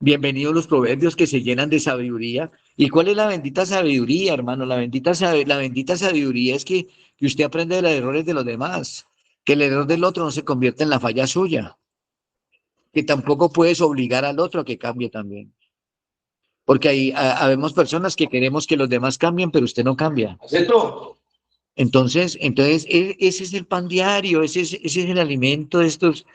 bienvenidos los proverbios que se llenan de sabiduría. ¿Y cuál es la bendita sabiduría, hermano? La bendita sabiduría es que usted aprende de los errores de los demás, que el error del otro no se convierta en la falla suya. que tampoco puedes obligar al otro a que cambie también. Porque ahí habemos personas que queremos que los demás cambien, pero usted no cambia. Entonces, ese es el pan diario, ese es el alimento de estos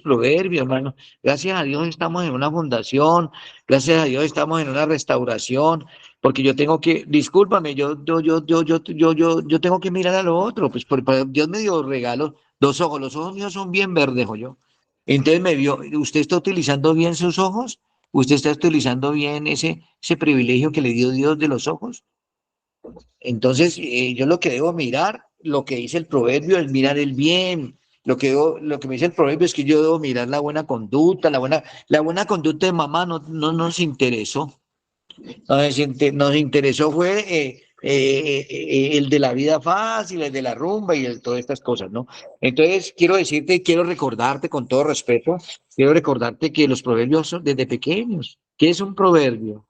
proverbios, hermano. Gracias a Dios estamos en una fundación, gracias a Dios estamos en una restauración, porque yo tengo que, discúlpame, yo tengo que mirar a lo otro, pues Dios me dio regalos, los ojos míos son bien verdes, yo. Entonces me vio, ¿usted está utilizando bien sus ojos? ¿Usted está utilizando bien ese privilegio que le dio Dios de los ojos? Entonces, yo lo que debo mirar, lo que dice el proverbio es mirar el bien. Lo que me dice el proverbio es que yo debo mirar la buena conducta, la buena conducta de mamá no nos interesó. Nos interesó fue el de la vida fácil, el de la rumba y todas estas cosas, ¿no? Entonces, quiero decirte, quiero recordarte con todo respeto, quiero recordarte que los proverbios son desde pequeños. ¿Qué es un proverbio?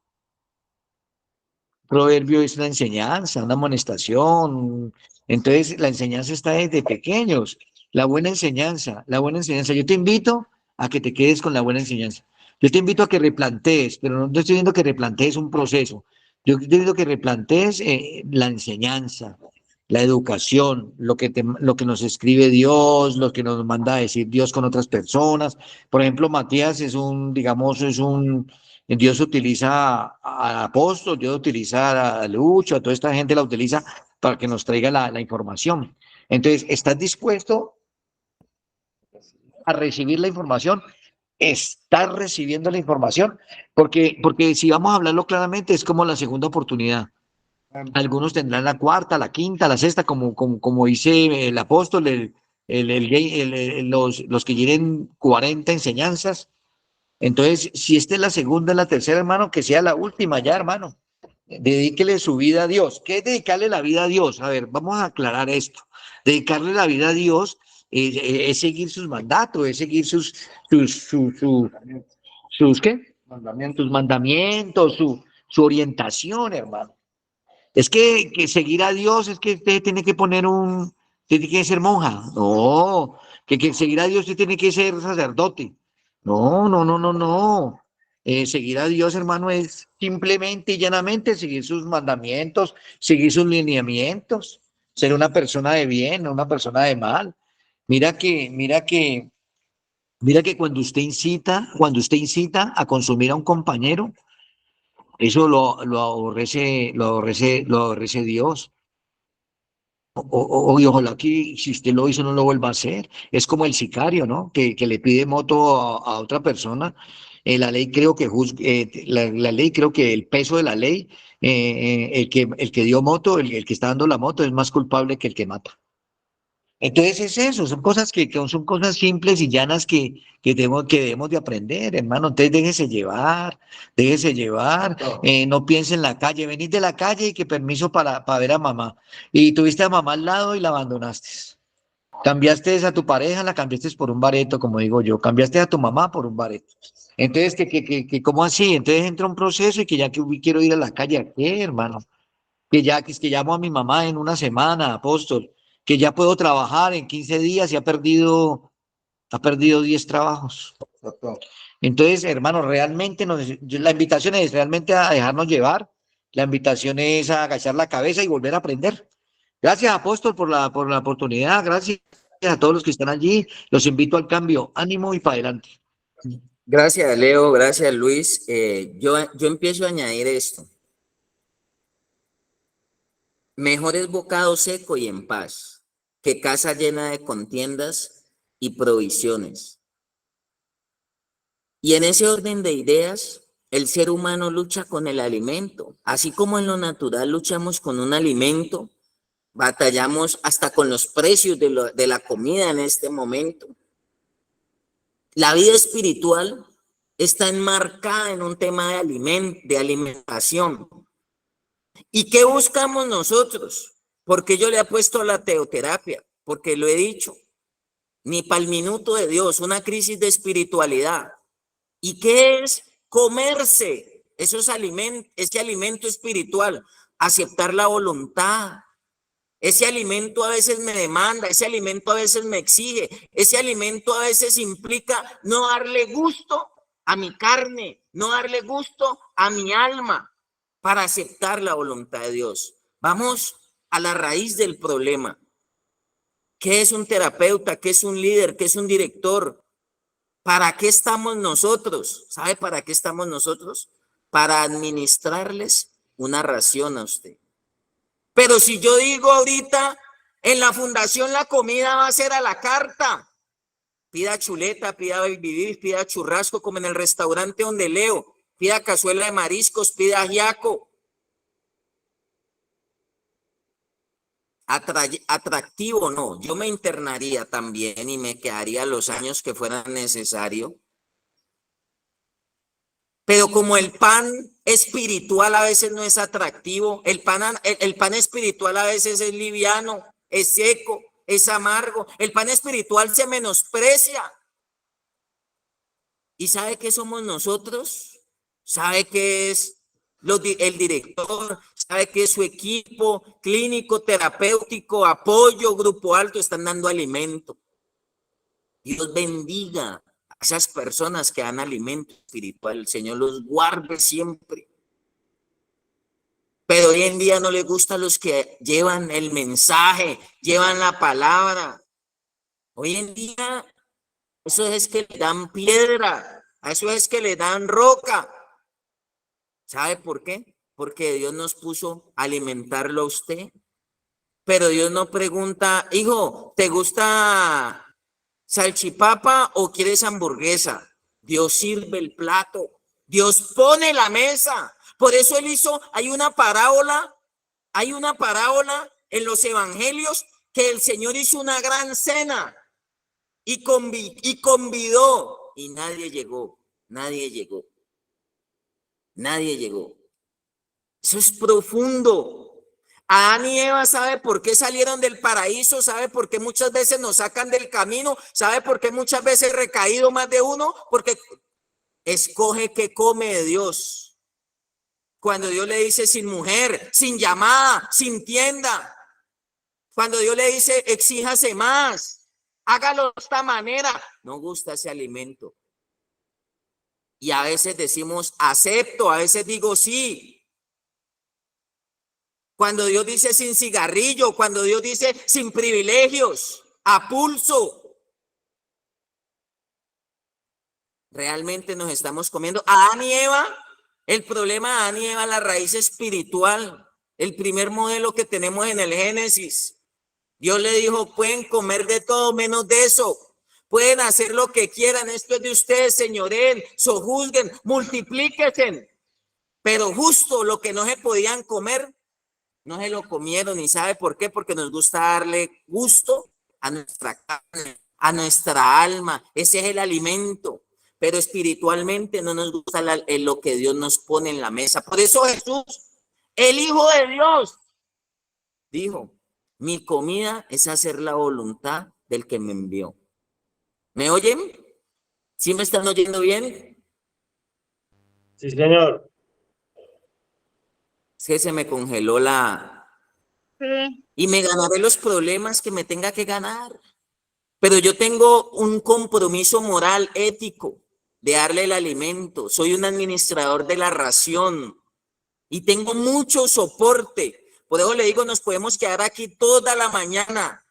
Proverbio es una enseñanza, una amonestación. Entonces, la enseñanza está desde pequeños. La buena enseñanza, la buena enseñanza. Yo te invito a que te quedes con la buena enseñanza. Yo te invito a que replantees, pero no te estoy diciendo que replantees un proceso. Yo te invito a que replantees la enseñanza, la educación, lo que nos escribe Dios, lo que nos manda a decir Dios con otras personas. Por ejemplo, Matías es Dios utiliza al apóstol, Dios utiliza a Lucho, a toda esta gente la utiliza para que nos traiga la información. Entonces, ¿estás dispuesto a recibir la información? ¿Estás recibiendo la información? Porque si vamos a hablarlo claramente, es como la segunda oportunidad. Algunos tendrán la cuarta, la quinta, la sexta, como dice el apóstol, los que tienen 40 enseñanzas. Entonces, si esta es la segunda, la tercera, hermano, que sea la última ya, hermano. Dedíquele su vida a Dios. ¿Qué es dedicarle la vida a Dios? A ver, vamos a aclarar esto. Dedicarle la vida a Dios es seguir sus mandatos, es seguir sus ¿qué? Sus mandamientos, su orientación, hermano. Es que seguir a Dios es que usted tiene que tiene que ser monja. No, que seguir a Dios usted tiene que ser sacerdote. No. Seguir a Dios, hermano, es simplemente y llanamente seguir sus mandamientos, seguir sus lineamientos, ser una persona de bien, no una persona de mal. Mira que cuando usted incita a consumir a un compañero, eso lo aborrece Dios. Y ojalá que si usted lo hizo no lo vuelva a hacer. Es como el sicario, ¿no? Que le pide moto a otra persona. La ley creo que la ley creo que el peso de la ley, el que dio moto, el que está dando la moto es más culpable que el que mata. Entonces es eso, son cosas que son cosas simples y llanas que debemos de aprender, hermano. Entonces déjese llevar, no piense en la calle, venís de la calle y que permiso para ver a mamá. Y tuviste a mamá al lado y la abandonaste. Cambiaste a tu pareja, la cambiaste por un bareto, como digo yo, cambiaste a tu mamá por un bareto. Entonces, ¿cómo así? Entonces entra un proceso y que ya que quiero ir a la calle, ¿a qué, hermano? Que es que llamo a mi mamá en una semana, apóstol, que ya puedo trabajar en 15 días y ha perdido 10 trabajos. Entonces, hermano, realmente la invitación es realmente a dejarnos llevar, la invitación es a agachar la cabeza y volver a aprender. Gracias, apóstol, por la oportunidad, gracias a todos los que están allí, los invito al cambio, ánimo y para adelante. Gracias, Leo, gracias, Luis. Yo empiezo a añadir esto. Mejor es bocado seco y en paz que casa llena de contiendas y provisiones. Y en ese orden de ideas, el ser humano lucha con el alimento. Así como en lo natural luchamos con un alimento, batallamos hasta con los precios de la comida en este momento. La vida espiritual está enmarcada en un tema de alimentación. ¿Y qué buscamos nosotros? Porque yo le apuesto a la teoterapia, porque lo he dicho, ni para el minuto de Dios, una crisis de espiritualidad. ¿Y qué es comerse ese alimento espiritual? Aceptar la voluntad, Ese alimento a veces me demanda, ese alimento a veces me exige, ese alimento a veces implica no darle gusto a mi carne, no darle gusto a mi alma para aceptar la voluntad de Dios. Vamos a la raíz del problema. ¿Qué es un terapeuta? ¿Qué es un líder? ¿Qué es un director? ¿Para qué estamos nosotros? ¿Sabe para qué estamos nosotros? Para administrarles una ración a usted. Pero si yo digo ahorita, en la fundación la comida va a ser a la carta. Pida chuleta, pida baby beef, pida churrasco como en el restaurante donde leo. Pida cazuela de mariscos, pida ajiaco. Atractivo no, yo me internaría también y me quedaría los años que fueran necesarios. Pero como el pan espiritual a veces no es atractivo, el pan espiritual a veces es liviano, es seco, es amargo, el pan espiritual se menosprecia. ¿Y sabe qué somos nosotros? ¿Sabe qué es el director? ¿Sabe qué es su equipo clínico, terapéutico, apoyo, grupo alto? Están dando alimento. Dios bendiga a esas personas que dan alimento espiritual. El Señor los guarde siempre. Pero hoy en día no les gusta a los que llevan el mensaje, llevan la palabra. Hoy en día, eso es que le dan piedra, a eso es que le dan roca. ¿Sabe por qué? Porque Dios nos puso a alimentarlo a usted. Pero Dios no pregunta, hijo, ¿te gusta salchipapa o quieres hamburguesa? Dios sirve el plato, Dios pone la mesa. Por eso él hizo, hay una parábola en los evangelios que el Señor hizo una gran cena y convidó y nadie llegó. Eso es profundo. Adán y Eva, ¿sabe por qué salieron del paraíso? ¿Sabe por qué muchas veces nos sacan del camino? ¿Sabe por qué muchas veces recaído más de uno? Porque escoge qué come de Dios. Cuando Dios le dice sin mujer, sin llamada, sin tienda. Cuando Dios le dice exíjase más, hágalo de esta manera. No gusta ese alimento. Y a veces decimos acepto, a veces digo sí. Cuando Dios dice sin cigarrillo, cuando Dios dice sin privilegios, a pulso. Realmente nos estamos comiendo. Adán y Eva, el problema de Adán y Eva, la raíz espiritual, el primer modelo que tenemos en el Génesis. Dios le dijo, pueden comer de todo menos de eso. Pueden hacer lo que quieran, esto es de ustedes, señoren, sojuzguen, multiplíquense. Pero justo lo que no se podían comer, no se lo comieron. ¿Y sabe por qué? Porque nos gusta darle gusto a nuestra carne, a nuestra alma. Ese es el alimento. Pero espiritualmente no nos gusta lo que Dios nos pone en la mesa. Por eso Jesús, el Hijo de Dios, dijo, mi comida es hacer la voluntad del que me envió. ¿Me oyen? ¿Sí me están oyendo bien? Sí, señor. Es que se me congeló y me ganaré los problemas que me tenga que ganar. Pero yo tengo un compromiso moral, ético, de darle el alimento. Soy un administrador de la ración y tengo mucho soporte. Por eso le digo, nos podemos quedar aquí toda la mañana.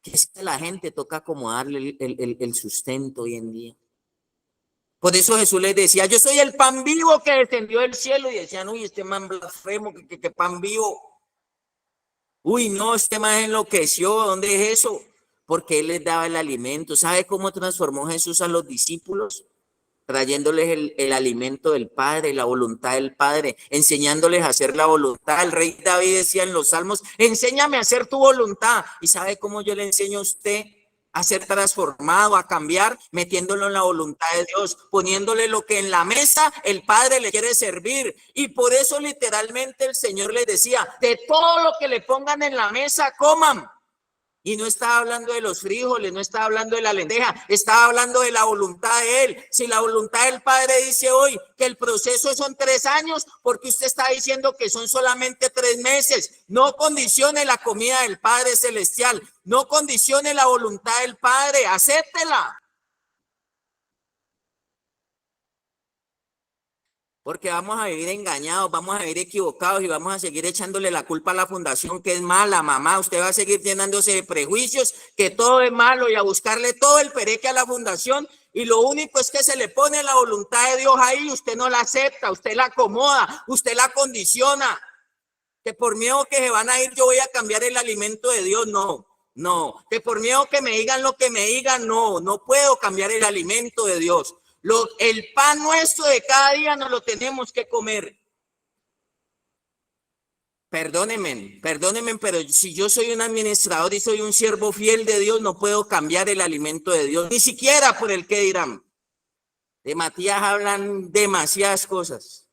Que es que a la gente toca acomodarle el sustento hoy en día. Por eso Jesús les decía, yo soy el pan vivo que descendió del cielo. Y decían, uy, este man blasfemo, que pan vivo. Uy, no, este man enloqueció. ¿Dónde es eso? Porque él les daba el alimento. ¿Sabe cómo transformó Jesús a los discípulos? Trayéndoles el alimento del Padre, la voluntad del Padre, enseñándoles a hacer la voluntad. El rey David decía en los Salmos, enséñame a hacer tu voluntad. ¿Y sabe cómo yo le enseño a usted a ser transformado, a cambiar? Metiéndolo en la voluntad de Dios, poniéndole lo que en la mesa el Padre le quiere servir. Y por eso literalmente el Señor les decía, de todo lo que le pongan en la mesa, coman. Y no estaba hablando de los frijoles, no estaba hablando de la lenteja, estaba hablando de la voluntad de Él. Si la voluntad del Padre dice hoy que el proceso son 3 años, porque usted está diciendo que son solamente 3 meses. No condicione la comida del Padre Celestial, no condicione la voluntad del Padre, acéptela. Porque vamos a vivir engañados, vamos a vivir equivocados y vamos a seguir echándole la culpa a la fundación que es mala, mamá. Usted va a seguir llenándose de prejuicios, que todo es malo y a buscarle todo el pereque a la fundación. Y lo único es que se le pone la voluntad de Dios ahí, usted no la acepta, usted la acomoda, usted la condiciona. Que por miedo que se van a ir yo voy a cambiar el alimento de Dios, no. No, que por miedo que me digan lo que me digan, no puedo cambiar el alimento de Dios. El pan nuestro de cada día nos lo tenemos que comer. Perdónenme, pero si yo soy un administrador y soy un siervo fiel de Dios, no puedo cambiar el alimento de Dios, ni siquiera por el que dirán. De Matías hablan demasiadas cosas.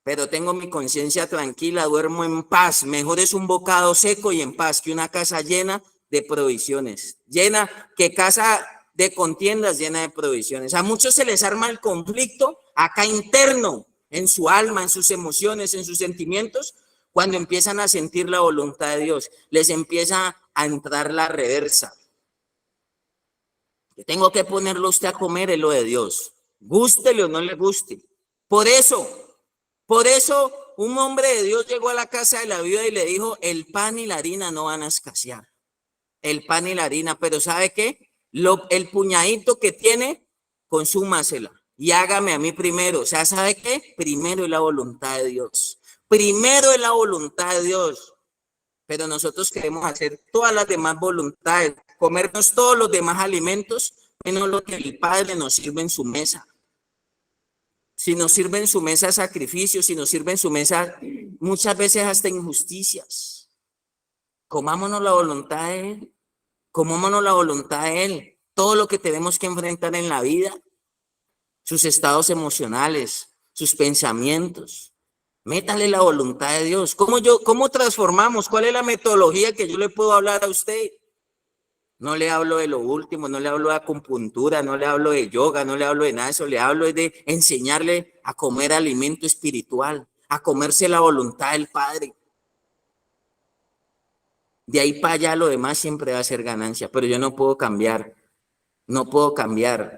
Pero tengo mi conciencia tranquila, duermo en paz. Mejor es un bocado seco y en paz que una casa llena de provisiones. Que casa de contiendas llena de provisiones. A muchos se les arma el conflicto acá interno, en su alma, en sus emociones, en sus sentimientos, cuando empiezan a sentir la voluntad de Dios. Les empieza a entrar la reversa. Que tengo que ponerlo usted a comer es lo de Dios. Gústele o no le guste. Por eso, un hombre de Dios llegó a la casa de la viuda y le dijo, el pan y la harina no van a escasear. El pan y la harina, pero ¿sabe qué? El puñadito que tiene, consúmasela y hágame a mí primero. O sea, ¿sabe qué? Primero es la voluntad de Dios. Primero es la voluntad de Dios. Pero nosotros queremos hacer todas las demás voluntades, comernos todos los demás alimentos, menos lo que el Padre nos sirve en su mesa. Si nos sirve en su mesa sacrificios, si nos sirve en su mesa muchas veces hasta injusticias. Comámonos la voluntad de Él. Comámonos la voluntad de Él. Todo lo que tenemos que enfrentar en la vida, sus estados emocionales, sus pensamientos. Métale la voluntad de Dios. ¿Cómo transformamos? ¿Cuál es la metodología que yo le puedo hablar a usted? No le hablo de lo último, no le hablo de acupuntura, no le hablo de yoga, no le hablo de nada de eso. Le hablo de enseñarle a comer alimento espiritual, a comerse la voluntad del Padre. De ahí para allá lo demás siempre va a ser ganancia, pero yo no puedo cambiar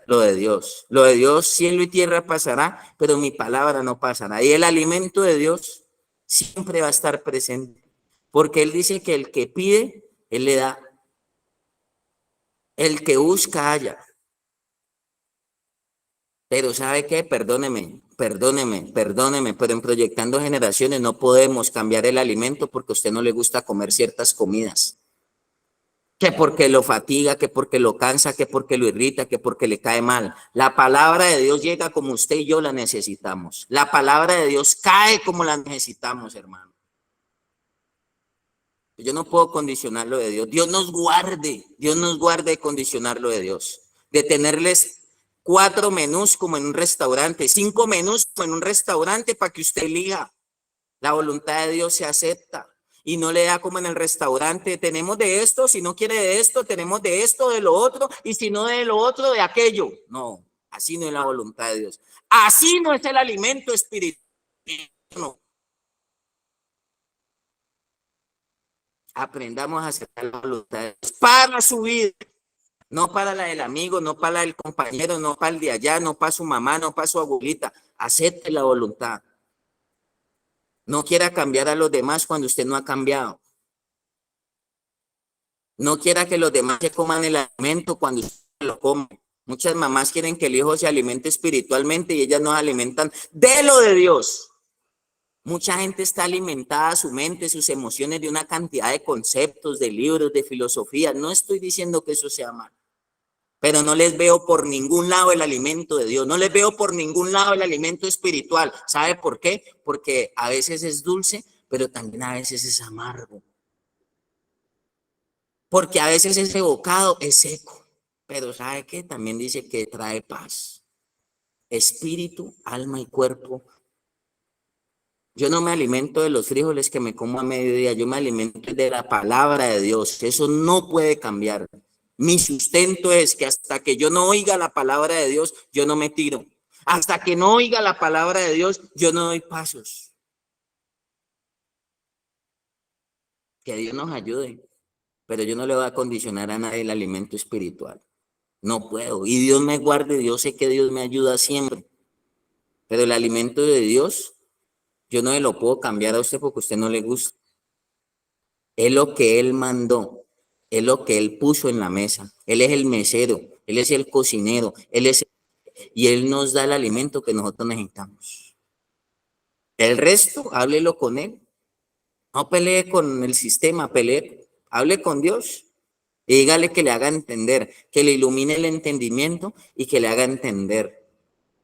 lo de Dios. Lo de Dios, cielo y tierra pasará, pero mi palabra no pasará. Y el alimento de Dios siempre va a estar presente, porque Él dice que el que pide, Él le da. El que busca, halla. Pero ¿sabe qué? Perdóneme, pero en Proyectando Generaciones no podemos cambiar el alimento porque a usted no le gusta comer ciertas comidas. Que porque lo fatiga, que porque lo cansa, que porque lo irrita, que porque le cae mal. La palabra de Dios llega como usted y yo la necesitamos. La palabra de Dios cae como la necesitamos, hermano. Yo no puedo condicionar lo de Dios. Dios nos guarde de condicionar lo de Dios. De tenerles 4 menús como en un restaurante, 5 menús como en un restaurante para que usted elija. La voluntad de Dios se acepta. Y no le da como en el restaurante, tenemos de esto, si no quiere de esto, tenemos de esto, de lo otro, y si no de lo otro, de aquello. No, así no es la voluntad de Dios. Así no es el alimento espiritual. No. Aprendamos a aceptar la voluntad de Dios para su vida, no para la del amigo, no para la del compañero, no para el de allá, no para su mamá, no para su abuelita. Acepte la voluntad. No quiera cambiar a los demás cuando usted no ha cambiado. No quiera que los demás se coman el alimento cuando usted lo come. Muchas mamás quieren que el hijo se alimente espiritualmente y ellas no alimentan de lo de Dios. Mucha gente está alimentada, su mente, sus emociones, de una cantidad de conceptos, de libros, de filosofía. No estoy diciendo que eso sea malo, pero no les veo por ningún lado el alimento de Dios. No les veo por ningún lado el alimento espiritual. ¿Sabe por qué? Porque a veces es dulce, pero también a veces es amargo. Porque a veces ese bocado es seco, pero ¿sabe qué? También dice que trae paz. Espíritu, alma y cuerpo Yo no me alimento de los frijoles que me como a mediodía, yo me alimento de la palabra de Dios. Eso no puede cambiar. Mi sustento es que hasta que yo no oiga la palabra de Dios, yo no me tiro. Hasta que no oiga la palabra de Dios, yo no doy pasos. Que Dios nos ayude, pero yo no le voy a condicionar a nadie el alimento espiritual. No puedo. Y Dios me guarde, yo sé que Dios me ayuda siempre. Pero el alimento de Dios, yo no se lo puedo cambiar a usted porque a usted no le gusta. Es lo que Él mandó, es lo que Él puso en la mesa. Él es el mesero, Él es el cocinero, y Él nos da el alimento que nosotros necesitamos. El resto, háblelo con Él. No pelee con el sistema, hable con Dios. Y dígale que le haga entender, que le ilumine el entendimiento y que le haga entender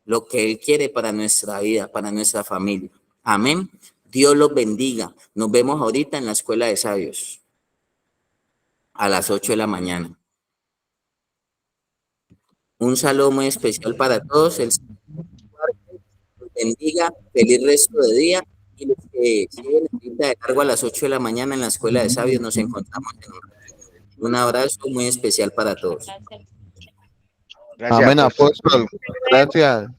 lo que Él quiere para nuestra vida, para nuestra familia. Amén. Dios los bendiga. Nos vemos ahorita en la Escuela de Sabios a las 8 de la mañana. Un saludo muy especial para todos. El Señor los bendiga. Feliz resto de día. Y los que siguen ahorita de cargo a las 8 de la mañana en la Escuela de Sabios, nos encontramos en un abrazo muy especial para todos. Gracias, amén, apóstol. Gracias.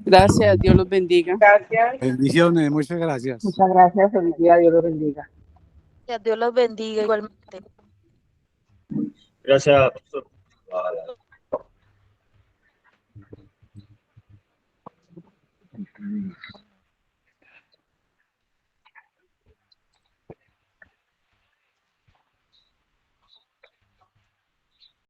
Gracias, Dios los bendiga. Gracias. Bendiciones, muchas gracias. Muchas gracias. Feliz día. Dios los bendiga. Dios los bendiga igualmente. Gracias, pastor.